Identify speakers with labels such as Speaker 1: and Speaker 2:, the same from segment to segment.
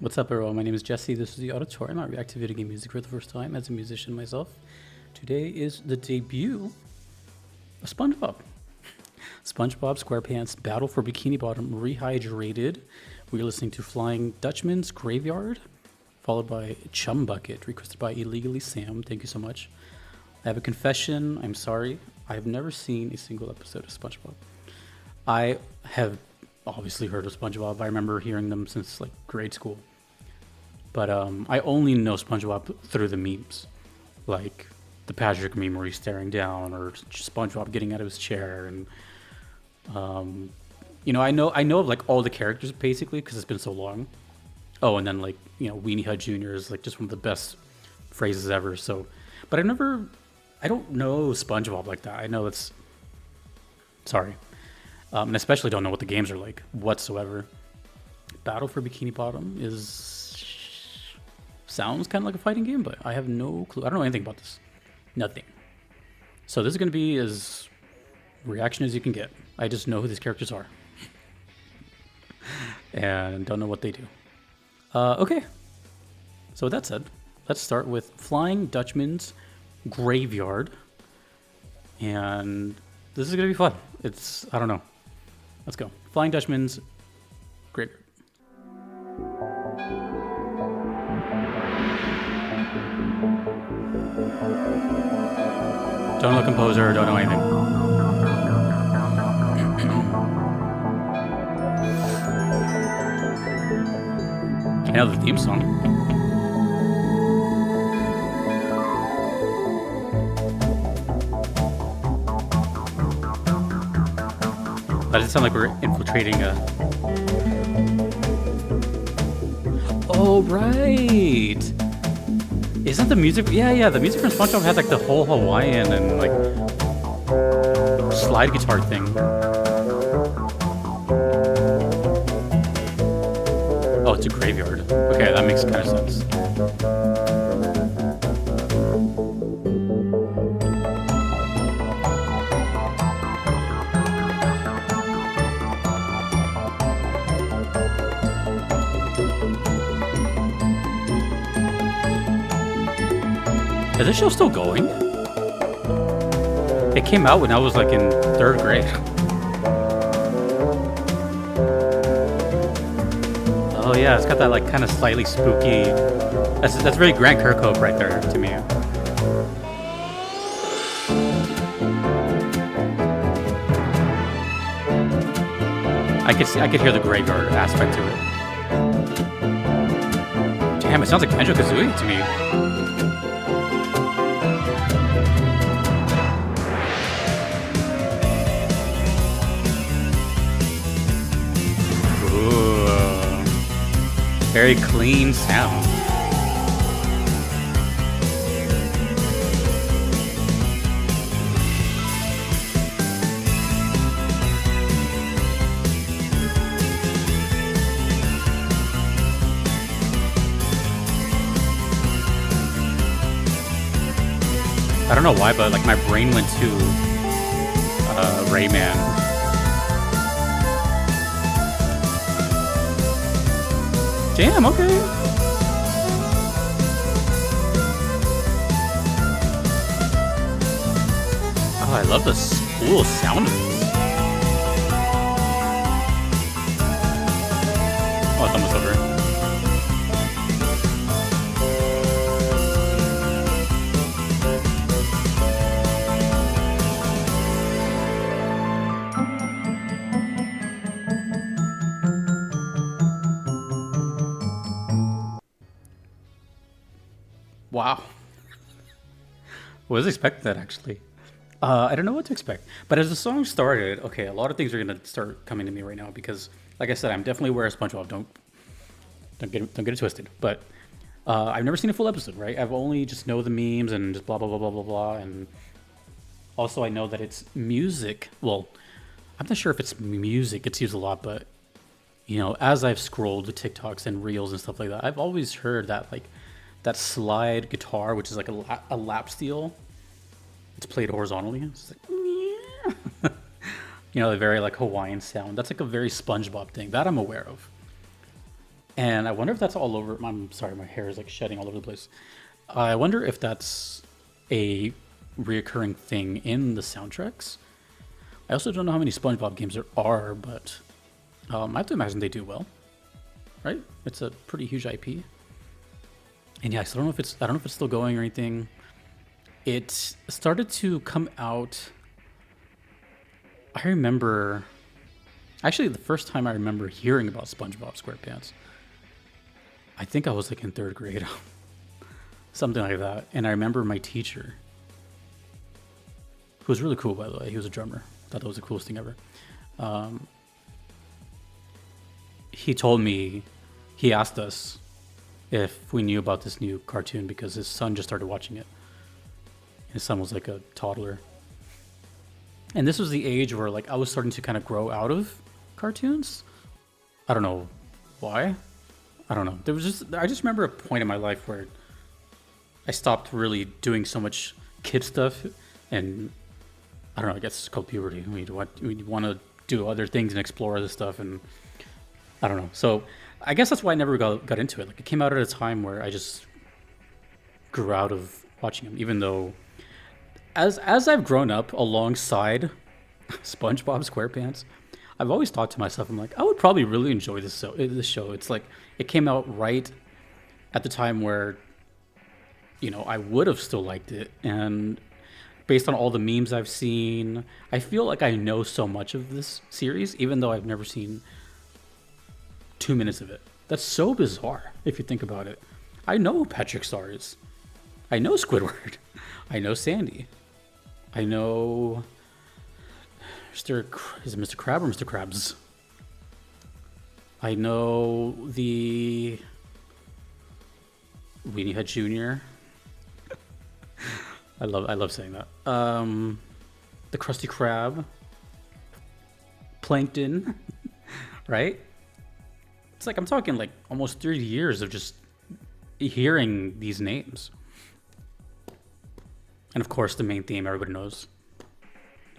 Speaker 1: What's up, everyone? My name is Jesse. This is the Auditorium. I react to video game music for the first time as a musician myself. Today is the debut of SpongeBob. SpongeBob SquarePants Battle for Bikini Bottom Rehydrated. We're listening to Flying Dutchman's Graveyard, followed by Chum Bucket, requested by Illegally Sam. Thank you so much. I have a confession. I'm sorry. I have never seen a single episode of SpongeBob. I have obviously heard of SpongeBob. I remember hearing them since like grade school. But I only know SpongeBob through the memes, like the Patrick meme where he's staring down, or SpongeBob getting out of his chair, and I know of like all the characters basically because it's been so long. Oh, and then like Weenie Hut Jr. is like just one of the best phrases ever. So, but I don't know SpongeBob like that. I know it's sorry, and especially don't know what the games are like whatsoever. Battle for Bikini Bottom sounds kind of like a fighting game, but I have no clue. I don't know anything about this. Nothing. So this is going to be as reaction as you can get. I just know who these characters are. And don't know what they do. Okay. So with that said, let's start with Flying Dutchman's Graveyard. And this is going to be fun. I don't know. Let's go. Flying Dutchman's Graveyard. Don't know composer, don't know anything. I know the theme song. That does sound like we're infiltrating a... Oh, right! Isn't the music... Yeah, the music from SpongeBob has like the whole Hawaiian and like slide guitar thing. Oh, it's a graveyard. Okay, that makes kind of sense. Is this show still going? It came out when I was like in 3rd grade. Oh yeah, it's got that like kind of slightly spooky. That's very Grant Kirkhope right there to me. I could hear the graveyard aspect to it. Damn, it sounds like Banjo-Kazooie to me. Very clean sound. I don't know why, but like my brain went to Rayman. Damn, okay. Oh, I love the cool sound of this. Oh, it's almost over. Wow. Was expecting that actually. I don't know what to expect. But as the song started, okay, a lot of things are gonna start coming to me right now because, like I said, I'm definitely aware of SpongeBob. Don't get it twisted. But I've never seen a full episode, right? I've only just know the memes and just blah blah blah blah blah blah. And also I know that it's music. Well, I'm not sure if it's music. It's used a lot, but as I've scrolled the TikToks and reels and stuff like that, I've always heard that like. That slide guitar, which is like a lap steel, it's played horizontally. It's like, a very like Hawaiian sound. That's like a very SpongeBob thing that I'm aware of. And I wonder if that's all over. I'm sorry, my hair is like shedding all over the place. I wonder if that's a reoccurring thing in the soundtracks. I also don't know how many SpongeBob games there are, but I have to imagine they do well, right? It's a pretty huge IP. And yeah, so I don't know if it's still going or anything. It started to come out. I remember, actually, the first time I remember hearing about SpongeBob SquarePants, I think I was like in 3rd grade, something like that. And I remember my teacher, who was really cool, by the way. He was a drummer. Thought that was the coolest thing ever. He told me, he asked us if we knew about this new cartoon because his son just started watching it. His son was like a toddler. And this was the age where like I was starting to kind of grow out of cartoons. I don't know why. I don't know. I just remember a point in my life where I stopped really doing so much kid stuff, and I don't know, I guess it's called puberty. We want to do other things and explore other stuff, and I don't know. So I guess that's why I never got into it. Like, it came out at a time where I just grew out of watching them, even though as I've grown up alongside SpongeBob SquarePants, I've always thought to myself, I'm like, I would probably really enjoy this show. It's like, it came out right at the time where, you know, I would have still liked it. And based on all the memes I've seen, I feel like I know so much of this series, even though I've never seen 2 minutes of it. That's so bizarre if you think about it. I know who Patrick Star is. I know Squidward. I know Sandy. I know is it Mr. Crab or Mr. Krabs? I know the Weenie Head Jr. I love saying that. The Krusty Krab, Plankton, right? It's like I'm talking like almost 30 years of just hearing these names. And of course, the main theme everybody knows.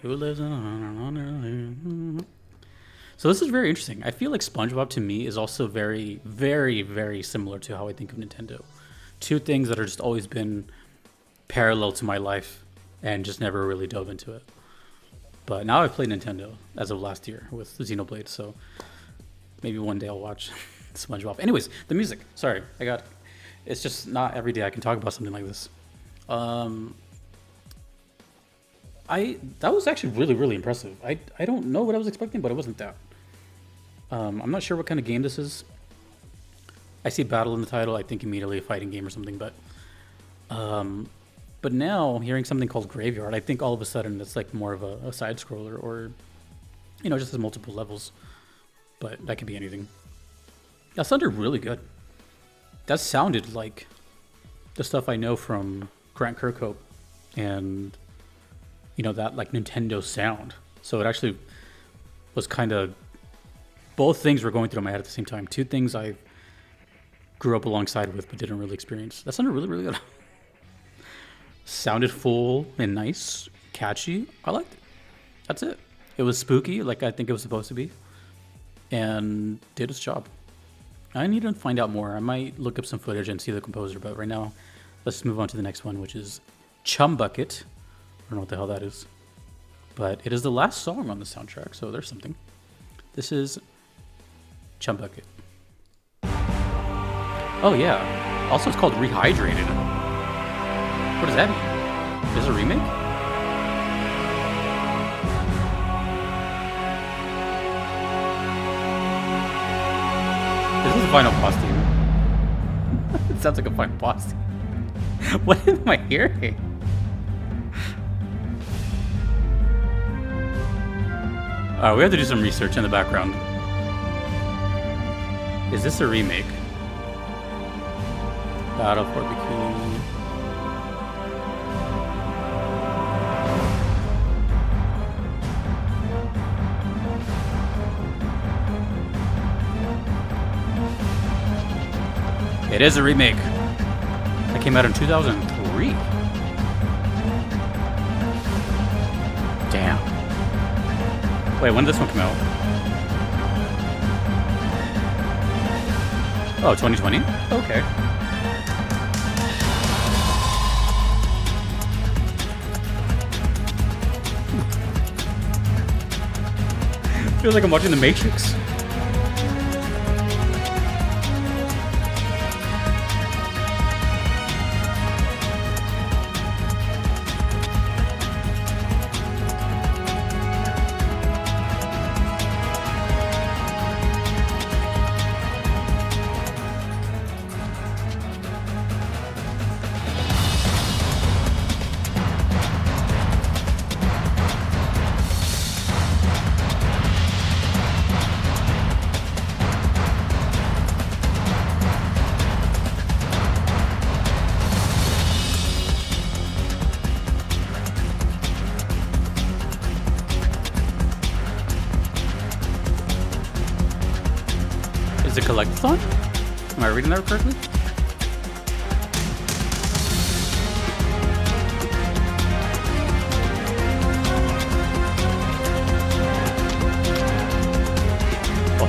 Speaker 1: Who lives on? So this is very interesting. I feel like SpongeBob to me is also very, very, very similar to how I think of Nintendo. Two things that are just always been parallel to my life and just never really dove into it. But now I've played Nintendo as of last year with Xenoblade, so maybe one day I'll watch SpongeBob. Anyways, the music. Sorry, it's just not every day I can talk about something like this. That was actually really, really impressive. I don't know what I was expecting, but it wasn't that. I'm not sure what kind of game this is. I see battle in the title. I think immediately a fighting game or something, but now hearing something called Graveyard, I think all of a sudden it's like more of a side scroller, or, you know, just has multiple levels, but that could be anything. That sounded really good. That sounded like the stuff I know from Grant Kirkhope and, you know, that like Nintendo sound. So it actually was kind of, both things were going through my head at the same time. Two things I grew up alongside with but didn't really experience. That sounded really, really good. Sounded full and nice, catchy. I liked it. That's it. It was spooky, like I think it was supposed to be, and did its job. I need to find out more. I might look up some footage and see the composer, but right now, let's move on to the next one, which is Chum Bucket. I don't know what the hell that is, but it is the last song on the soundtrack, so there's something. This is Chum Bucket. Oh yeah. Also, it's called Rehydrated. What does that mean? Is it a remake? This is a final boss theme. It sounds like a final boss theme. What am I hearing? We have to do some research in the background. Is this a remake? Battle for Bikini. It is a remake. That came out in 2003. Damn. Wait, when did this one come out? Oh, 2020? Okay. Feels like I'm watching The Matrix. Is it collectathon? Am I reading that correctly?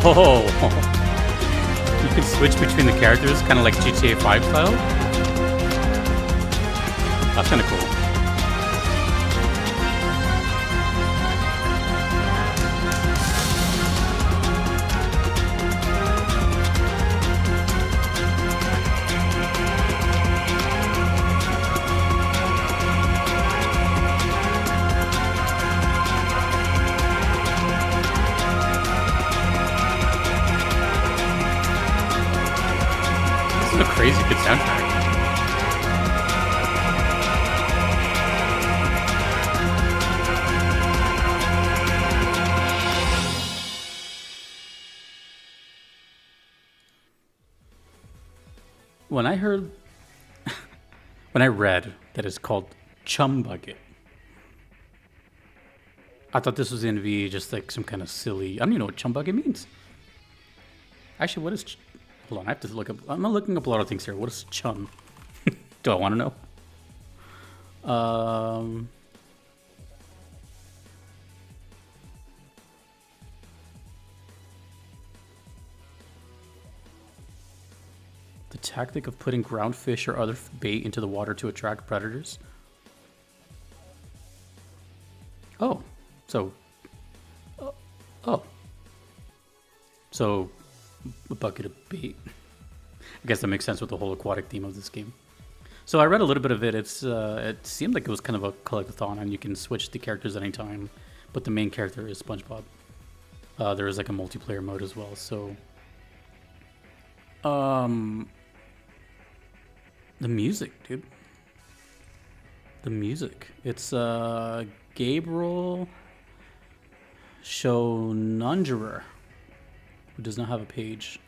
Speaker 1: Oh, you can switch between the characters, kind of like GTA 5 style. That's kind of cool. A crazy good soundtrack. When I heard, when I read that it's called Chum Bucket, I thought this was going to be just like some kind of silly. I don't even know what Chum Bucket means. Actually, what is? Hold on, I have to look up. I'm not looking up a lot of things here. What is chum? Do I want to know? The tactic of putting ground fish or other bait into the water to attract predators. Oh, so. Oh. So. A bucket of bait. I guess that makes sense with the whole aquatic theme of this game. So I read a little bit of it. It seemed like it was kind of a collectathon, and you can switch the characters at any time. But the main character is SpongeBob. There is like a multiplayer mode as well. So, the music, dude. The music. It's Gabriel Schonungerer, who does not have a page.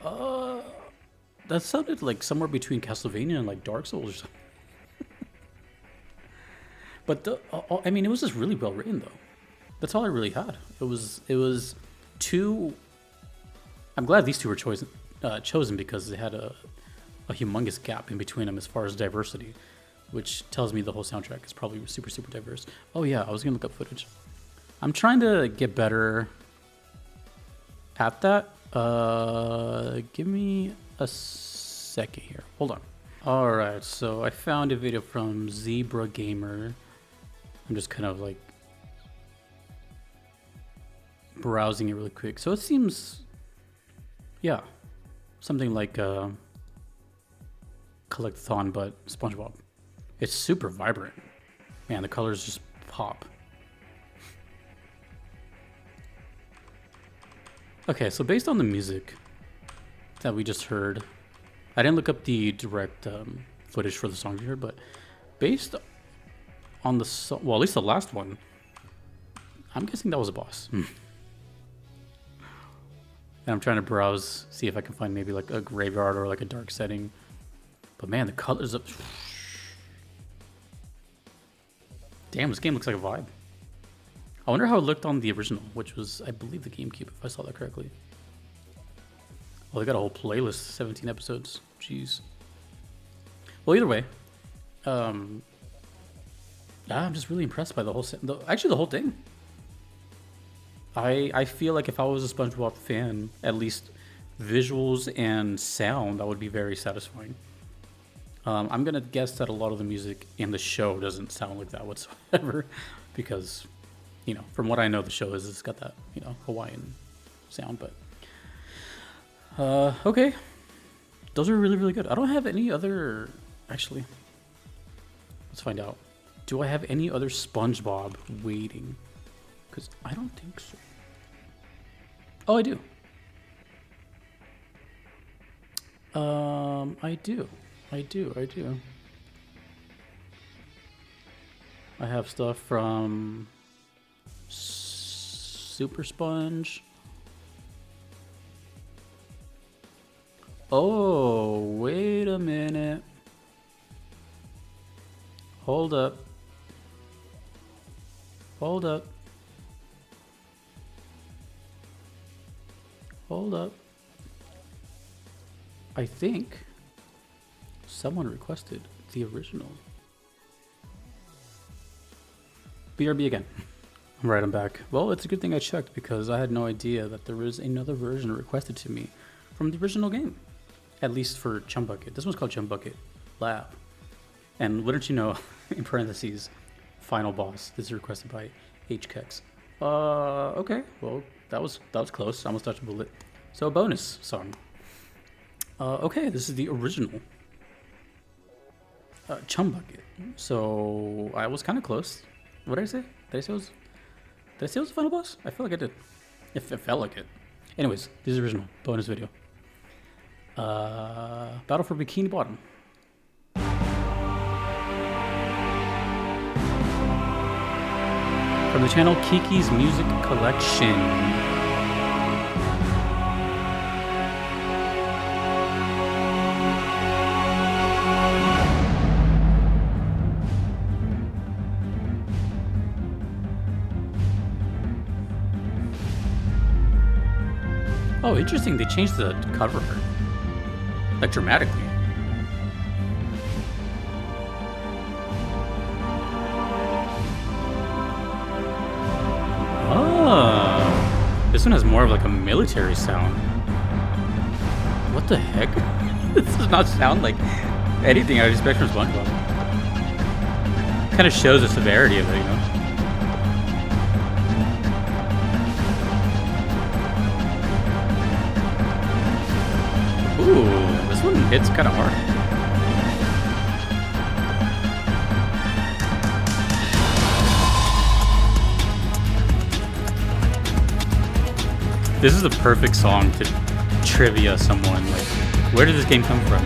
Speaker 1: That sounded like somewhere between Castlevania and like Dark Souls or something. But I mean, it was just really well written though. That's all I really had. It was two. I'm glad these two were chosen because they had a humongous gap in between them as far as diversity, which tells me the whole soundtrack is probably super, super diverse. Oh yeah, I was gonna look up footage. I'm trying to get better at that. Give me a second here. Hold on. All right, so I found a video from Zebra Gamer. I'm just kind of like browsing it really quick. So it seems, yeah, something like Collectathon, but SpongeBob. It's super vibrant. Man, the colors just pop. Okay, so based on the music that we just heard, I didn't look up the direct footage for the songs you heard, but based on the well, at least the last one, I'm guessing that was a boss. And I'm trying to browse, see if I can find maybe like a graveyard or like a dark setting. But man, the colors up. Damn, this game looks like a vibe. I wonder how it looked on the original, which was, I believe, the GameCube, if I saw that correctly. Oh, they got a whole playlist, 17 episodes. Jeez. Well, either way, I'm just really impressed by the whole actually the whole thing. I feel like if I was a SpongeBob fan, at least visuals and sound, that would be very satisfying. I'm gonna guess that a lot of the music in the show doesn't sound like that whatsoever, because, you know, from what I know, the show is it's got that, you know, Hawaiian sound. But okay, those are really, really good. I don't have any other. Actually, let's find out. Do I have any other SpongeBob waiting? Because I don't think so. Oh, I do. I do. I have stuff from Super Sponge. Oh, wait a minute. Hold up. Hold up. Hold up. I think someone requested the original. BRB again. All right, I'm back. Well, it's a good thing I checked because I had no idea that there was another version requested to me from the original game. At least for Chum Bucket. This one's called Chum Bucket Lab. And wouldn't you know, in parentheses, final boss. This is requested by HKEX. Okay. Well, that was close. I almost dodged a bullet. So a bonus song. Okay, this is the original Chum Bucket. So I was kind of close. What did I say? Did I say it was the final boss? I feel like I did. It felt like it. Anyways, this is the original bonus video. Battle for Bikini Bottom. From the channel Kiki's Music Collection. Oh, interesting. They changed the cover, like, dramatically. Oh, this one has more of like a military sound. What the heck? This does not sound like anything I'd expect from SpongeBob. Kind of shows the severity of it, you know? Ooh, this one hits kind of hard. This is the perfect song to trivia someone. Like, where did this game come from?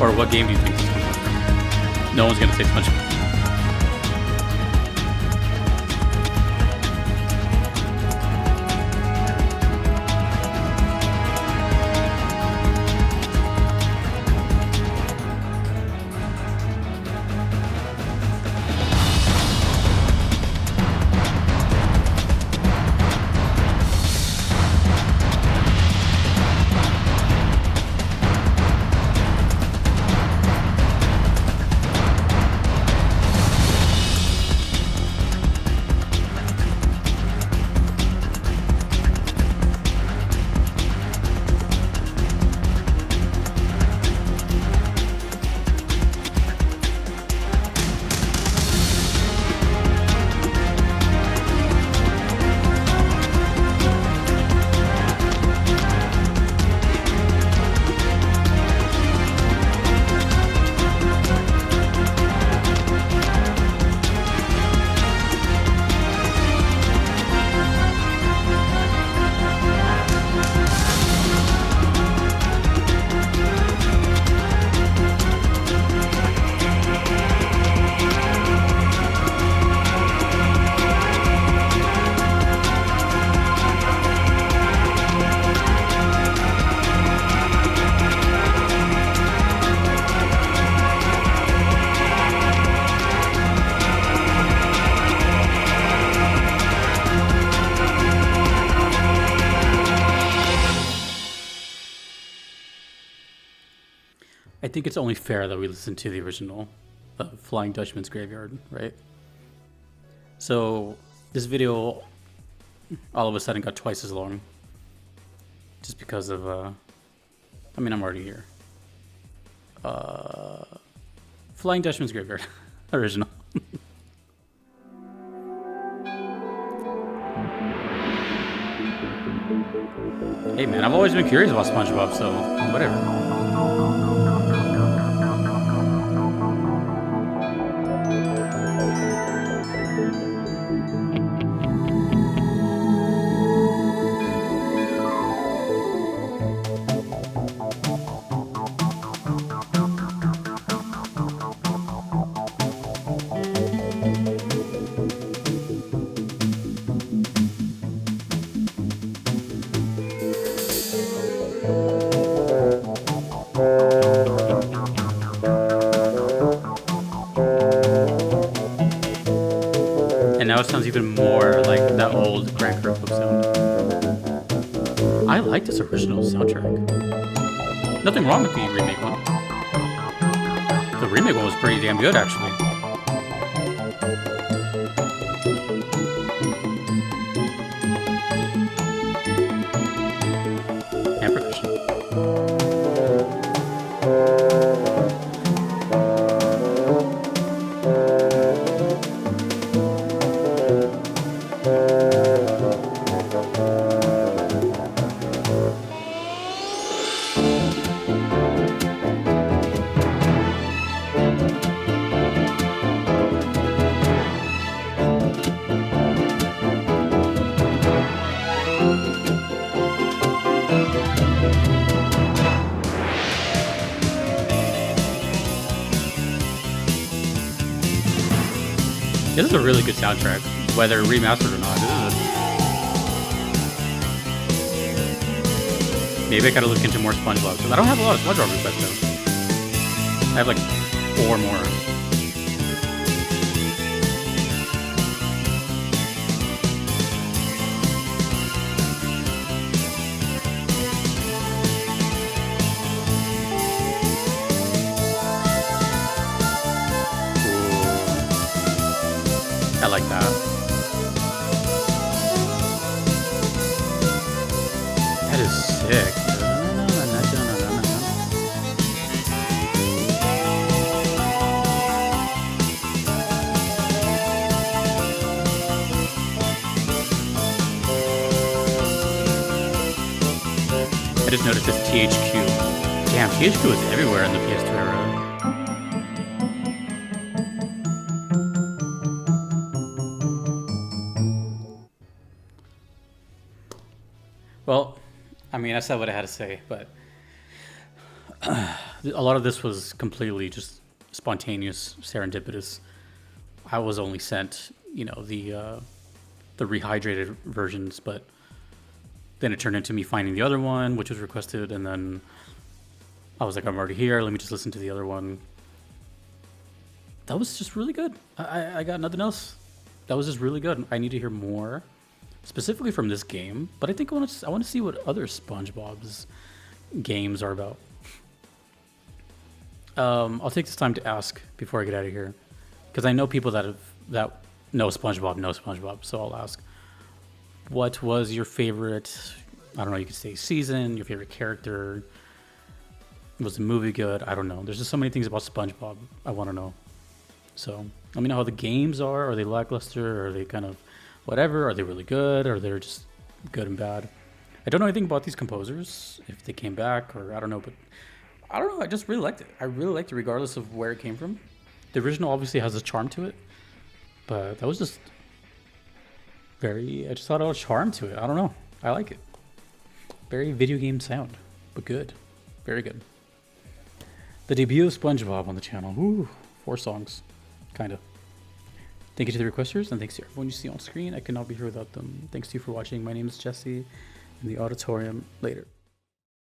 Speaker 1: Or what game do you think this comes from? No one's gonna say SpongeBob. I think it's only fair that we listen to the original Flying Dutchman's Graveyard, right? So this video all of a sudden got twice as long. just because of I mean, I'm already here. Flying Dutchman's Graveyard original. Hey man, I've always been curious about SpongeBob, so whatever. And now it sounds even more like that old Grand Corrupted sound. I like this original soundtrack. Nothing wrong with the remake one. The remake one was pretty damn good, actually. And percussion. This is a really good soundtrack, whether remastered or not. Maybe I gotta look into more SpongeBob, because I don't have a lot of SpongeBob requests though. I have like 4 more. I like that. That is sick. I just noticed this THQ. Damn, THQ is everywhere in the PS2 era. Well, I mean, I said what I had to say, but a lot of this was completely just spontaneous, serendipitous. I was only sent, you know, the rehydrated versions, but then it turned into me finding the other one, which was requested, and then I was like, I'm already here, let me just listen to the other one. That was just really good. I got nothing else. That was just really good. I need to hear more. Specifically from this game, but I think I want to see what other SpongeBob's games are about. I'll take this time to ask before I get out of here, because I know people that know SpongeBob, so I'll ask. What was your favorite? I don't know. You could say season. Your favorite character. Was the movie good? I don't know. There's just so many things about SpongeBob I want to know. So let me know how the games are. Are they lackluster? Or are they kind of whatever? Are they really good? Or they're just good and bad? I don't know anything about these composers, if they came back, or I don't know, but I don't know. I just really liked it. I really liked it regardless of where it came from. The original obviously has a charm to it, but that was just I just thought it was charm to it. I don't know. I like it. Very video game sound, but good. Very good. The debut of SpongeBob on the channel. Ooh, 4 songs, kind of. Thank you to the requesters, and thanks to everyone you see on screen. I cannot be here without them. Thanks to you for watching. My name is Jesse in the auditorium. Later.